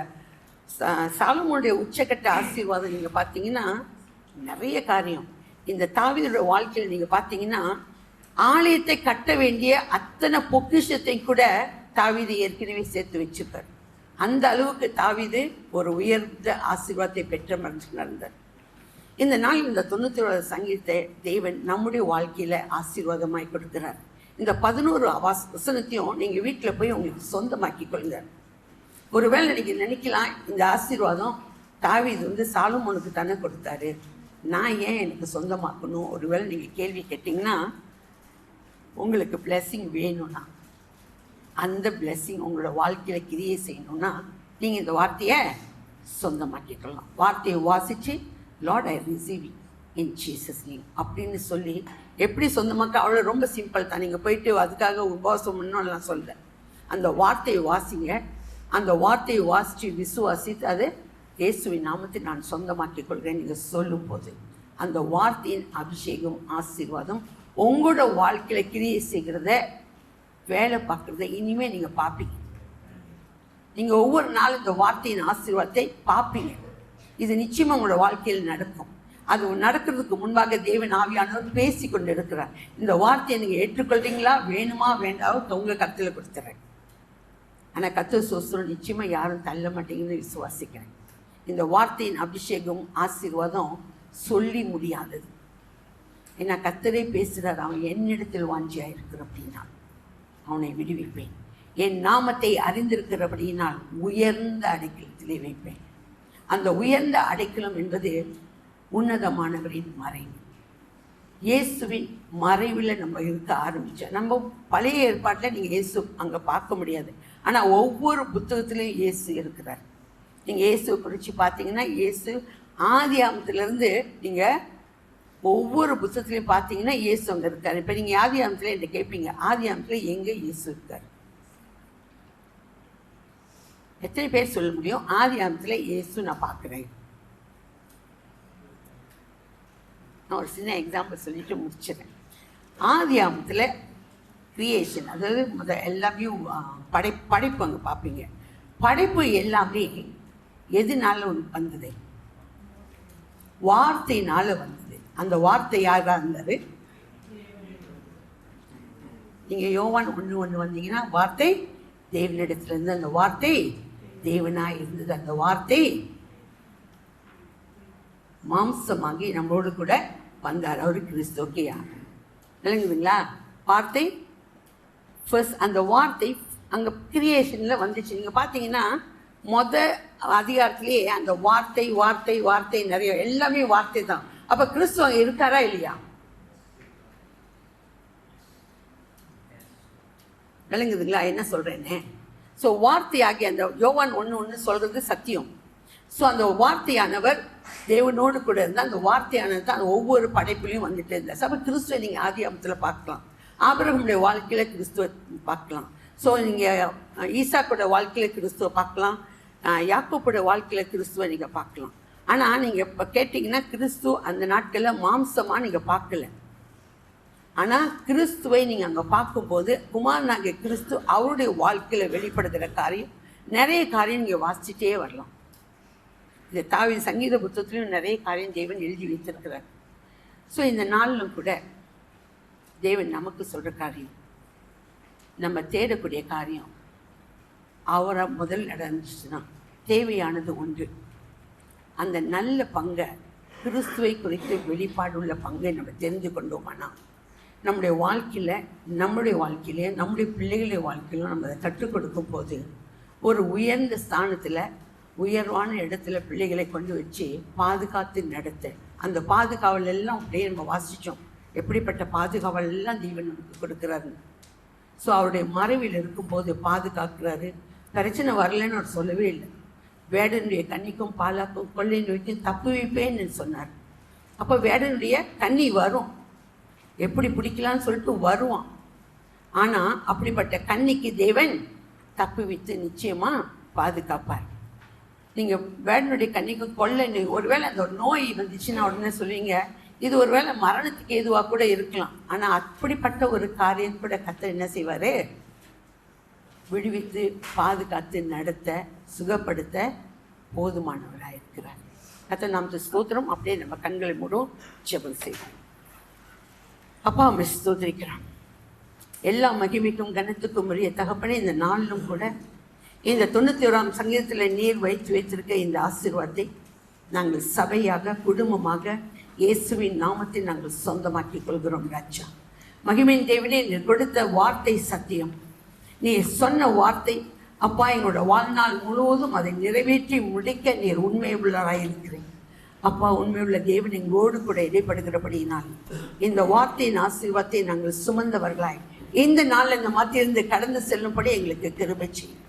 சாலோமோனுடைய உச்சக்கட்ட ஆசீர்வாதம் நீங்கள் பார்த்தீங்கன்னா நிறைய காரியம். இந்த தாவீதோட வாழ்க்கையில் நீங்கள் பார்த்தீங்கன்னா ஆலயத்தை கட்ட வேண்டிய அத்தனை பொக்கிஷத்தை கூட தாவீது ஏற்கனவே சேர்த்து வச்சுப்பார். அந்த அளவுக்கு தாவீது ஒரு உயர்ந்த ஆசீர்வாதத்தை பெற்ற மனுஷனாக இருந்தார். இந்த நாள் இந்த 91 சங்கீதத்தை தேவன் நம்முடைய வாழ்க்கையில் ஆசீர்வாதமாய் கொடுக்கிறார். இந்த 11 வசனத்தையும் நீங்கள் வீட்டில் போய் உங்களுக்கு சொந்தமாக்கி கொள்ளுங்க. ஒருவேளை நீங்கள் நினைக்கலாம், இந்த ஆசீர்வாதம் தாவீது சாலோமோனுக்கு தானே கொடுத்தாரு, நான் ஏன் எனக்கு சொந்தமாக்கணும்? ஒருவேளை நீங்கள் கேள்வி கேட்டிங்கன்னா, உங்களுக்கு பிளெஸ்ஸிங் வேணும்னா, அந்த பிளெஸ்ஸிங் உங்களோட வாழ்க்கையில் கிரியை செய்யணும்னா நீங்கள் இந்த வார்த்தையை சொந்தமாக்கிக்கலாம். வார்த்தையை வாசித்து Lord I receive in Jesus name அப்படின்னு சொல்லி எப்படி சொந்தமாக்க, அவ்வளோ ரொம்ப சிம்பிள் தான். நீங்கள் போயிட்டு அதுக்காக உபவாசம் பண்ணணும்லாம் சொல்ல, அந்த வார்த்தையை வாசிங்க. அந்த வார்த்தையை வாசித்து விசுவாசித்து அதை இயேசுவின் நாமத்தை நான் சொந்தமாக்கிக் கொள்கிறேன் நீங்கள் சொல்லும் போது அந்த வார்த்தையின் அபிஷேகம் ஆசீர்வாதம் உங்களோட வாழ்க்கையில கிரியை செய்கிறத வேலை பார்க்குறத இனிமேல் நீங்கள் பார்ப்பீங்க. நீங்கள் ஒவ்வொரு நாளும் இந்த வார்த்தையின் ஆசீர்வாதத்தை பார்ப்பீங்க. இது நிச்சயமாக உங்களோட வாழ்க்கையில் நடக்கும். அது நடக்கிறதுக்கு முன்பாக தேவன் ஆவியானவர் பேசி கொண்டு இருக்கிறார். இந்த வார்த்தையை நீங்கள் ஏற்றுக்கொள்றீங்களா, வேணுமா வேண்டாம் உங்கள் கருத்தில் கொடுத்துறேன். ஆனால் கர்த்தர் சோஸ்திரம் நிச்சயமாக யாரும் தள்ள மாட்டீங்கன்னு விசுவாசிக்கிறேன். இந்த வார்த்தையின் அபிஷேகம் ஆசீர்வாதம் சொல்லி முடியாதது. ஏன்னா கர்த்தரே பேசுகிறார், அவன் என்னிடத்தில் வாஞ்சியாக இருக்கிற அப்படின்னா அவனை விடுவிப்பேன், என் நாமத்தை அறிந்திருக்கிறபடியினால் உயர்ந்த அடைக்கலத்திலே வைப்பேன். அந்த உயர்ந்த அடைக்கலம் என்பது உன்னதமானவரின் மறைவு. இயேசுவின் மறைவில் நம்ம இருக்க ஆரம்பித்தோம். நம்ம பழைய ஏற்பாட்டில் நீங்கள் இயேசு அங்கே பார்க்க முடியாது, ஆனால் ஒவ்வொரு புத்தகத்திலையும் இயேசு இருக்கிறார். நீங்கள் இயேசுவை குறித்து பார்த்தீங்கன்னா இயேசு ஆதியாகமத்திலேருந்து நீங்கள் ஒவ்வொரு புத்தகத்திலையும் பார்த்தீங்கன்னா இயேசு அங்கே இருக்கார். இப்போ நீங்கள் ஆதியாகமத்தில் என்ன கேட்பீங்க, ஆதியாகமத்தில் எங்கே இயேசு இருக்கார்? எத்தனை பேர் சொல்ல முடியும் ஆதியாகமத்தில் இயேசு நான் பார்க்குறேன்? நான் ஒரு சின்ன எக்ஸாம்பிள் சொல்லிட்டு முடிச்சிடறேன். ஆதியாகமத்தில் கிரியேஷன், அதாவது எல்லாமே படைப்பு அங்கே பார்ப்பீங்க. படைப்பு எல்லாமே எதுனால வந்தது? வார்த்தையினால வந்தது. அந்த வார்த்தை யாராக இருந்தாரு? நீங்கள் யோவான் 1:1 வந்தீங்கன்னா வார்த்தை தேவனிடத்திலிருந்து, அந்த வார்த்தை தேவனாய் இருந்தது. அந்த வார்த்தை மாம்சமாகி நம்மளோடு கூட வந்தார். அவரு கிறிஸ்துவுக்கு யார் விளங்குதுங்களா? வார்த்தை ஃபர்ஸ்ட், அந்த வார்த்தை அங்கே கிரியேஷனில் வந்துச்சு. நீங்கள் பார்த்தீங்கன்னா அதிகாரத்திலேயே அந்த வார்த்தை வார்த்தை வார்த்தை நிறைய எல்லாமே வார்த்தை தான். அப்போ கிறிஸ்து அங்கே இருக்காரா இல்லையா? விளங்குதுங்களா என்ன சொல்கிறேன்னு? ஸோ வார்த்தையாகி அந்த யோவான் 1:1 சொல்கிறது சத்தியம். ஸோ அந்த வார்த்தையானவர் தேவனோடு கூட இருந்தால் அந்த வார்த்தையானது தான் ஒவ்வொரு படைப்புலையும் வந்துட்டு இருந்தார். அப்போ கிறிஸ்துவை நீங்கள் ஆதியாகமத்தில் பார்க்கலாம், ஆபிரகாமுடைய வாழ்க்கையில் கிறிஸ்துவை பார்க்கலாம். ஸோ நீங்கள் ஈசாக்கோட வாழ்க்கையில் கிறிஸ்துவை பார்க்கலாம், யாக்கோபோட வாழ்க்கையில் கிறிஸ்துவை நீங்கள் பார்க்கலாம். ஆனால் நீங்கள் இப்போ கேட்டிங்கன்னா கிறிஸ்து அந்த நாட்களில் மாம்சமாக நீங்கள் பார்க்கல. ஆனால் கிறிஸ்துவை நீங்கள் அங்கே பார்க்கும்போது குமாரனாகிய கிறிஸ்து அவருடைய வாழ்க்கையில் வெளிப்படுகிற காரியம் நிறைய காரியம் நீங்கள் வாசிச்சுட்டே வரலாம். இந்த தாவீது சங்கீத புத்தகத்திலையும் நிறைய காரியம் தேவன் எழுதி வைத்திருக்கிறார். ஸோ இந்த நாளிலும் கூட தேவன் நமக்கு சொல்கிற காரியம், நம்ம தேடக்கூடிய காரியம் அவரை முதல் நடந்துச்சுன்னா தேவையானது ஒன்று. அந்த நல்ல பங்கை, கிறிஸ்துவை குறித்து வெளிப்பாடுள்ள பங்கை நம்ம தெரிந்து கொண்டோமானா நம்முடைய வாழ்க்கையில் நம்முடைய பிள்ளைகளுடைய வாழ்க்கையிலும் நம்ம அதை கற்றுக் கொடுக்கும் போது ஒரு உயர்ந்த ஸ்தானத்தில் உயர்வான இடத்துல பிள்ளைகளை கொண்டு வச்சு பாதுகாத்து நடத்த, அந்த பாதுகாவல் எல்லாம் அப்படியே நம்ம வாசித்தோம். எப்படிப்பட்ட பாதுகாவல் எல்லாம் தேவன் நமக்கு கொடுக்குறாரு. ஸோ அவருடைய மறைவில் இருக்கும்போது பாதுகாக்கிறாரு. பிரச்சனை வரலன்னு அவர் சொல்லவே இல்லை. வேடனுடைய கண்ணிக்கும் பாலாக்கும் கொள்ளை நோய்க்கும் தப்பு வைப்பேன்னு சொன்னார். அப்போ வேடனுடைய கண்ணி வரும், எப்படி பிடிக்கலான்னு சொல்லிட்டு வருவான். ஆனால் அப்படிப்பட்ட கண்ணிக்கு தேவன் தப்பு வைத்து நிச்சயமாக பாதுகாப்பார். நீங்கள் வேடனுடைய கண்ணிக்கு கொள்ளை நோய், ஒருவேளை அந்த ஒரு நோய் வந்துச்சுன்னா உடனே சொல்லுவீங்க இது ஒருவேளை மரணத்துக்கு ஏதுவாக கூட இருக்கலாம். ஆனால் அப்படிப்பட்ட ஒரு காரியம் கூட கர்த்தர் என்ன செய்வார்? விடுவித்து பாதுகாத்து நடத்த சுகப்படுத்த போதுமானவராக இருக்கிறார். கர்த்தர் நாமத்தை ஸ்தோத்திரம். அப்படியே நம்ம கண்களை மூடும் ஜெபம் செய்வோம். அப்பா அம்மா ஸ்தோத்திரிக்கிறான். எல்லா மகிமைக்கும் கனத்துக்கும் உரிய தகப்பனே, இந்த நாளிலும் கூட இந்த 91ஆம் சங்கீதத்தில் நீர் வைத்திருக்க இந்த ஆசீர்வாதத்தை நாங்கள் சபையாக குடும்பமாக இயேசுவின் நாமத்தில் நாங்கள் சொந்தமாக்கிக் கொள்கிறோம். ராஜா மகிமையின் தேவனே, நீர் கொடுத்த வார்த்தை சத்தியம். நீ சொன்ன வார்த்தை அப்பா எங்களோட வாழ்நாள் முழுவதும் அதை நிறைவேற்றி முடிக்க நீர் உண்மை உள்ளவராக இருக்கிறேன். அப்பா உண்மையுள்ள தேவன் எங்களோடு கூட இடைப்படுகிறபடியினால் இந்த வார்த்தையின் ஆசீர்வாதத்தை நாங்கள் சுமந்தவர்களாய் இந்த நாளில் இந்த மாற்றிலிருந்து கடந்து செல்லும்படி எங்களுக்கு கிருபை செய்யும்.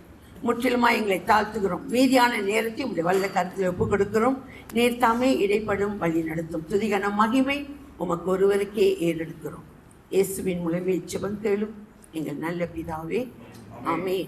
முற்றிலுமாக எங்களை தாழ்த்துகிறோம். மீதியான நேரத்தை உங்களுடைய வல்ல கருத்தில் ஒப்புக் கொடுக்கிறோம். நீர் தாமே இடைப்படும் வழி நடத்தும். துதிகன மகிமை உமக்கு ஒருவருக்கே ஏறெடுக்கிறோம். இயேசுவின் மூலமே ஜெபம் கேளும் எங்கள் நல்ல பிதாவே, ஆமென்.